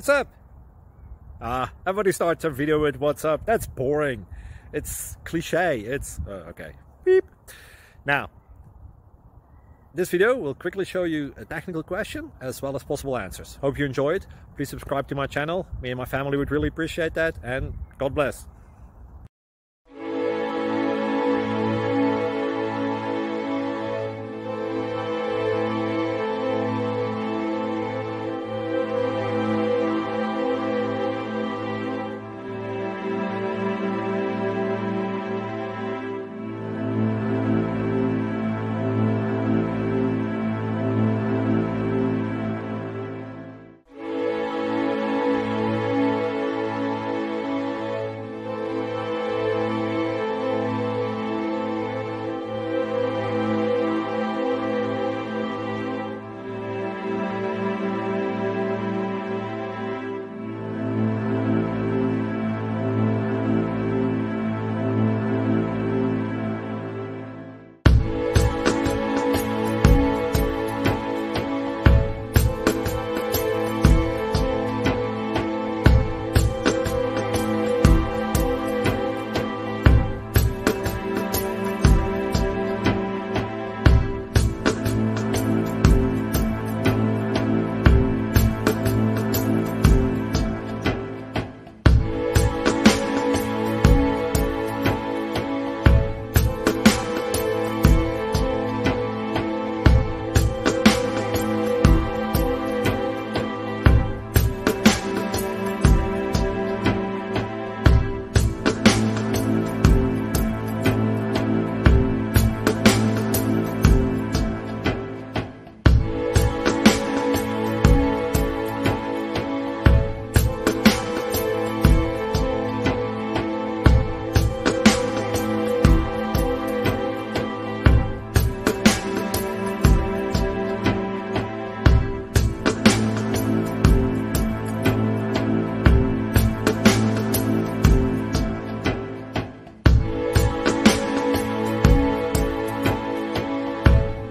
What's up? Everybody starts a video with what's up. That's boring. It's cliche. It's okay. Beep. Now, this video will quickly show you a technical question as well as possible answers. Hope you enjoy it. Please subscribe to my channel. Me and my family would really appreciate that, and God bless.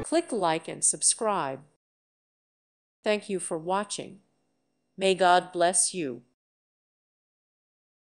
Click like and subscribe. Thank you for watching. May God bless you.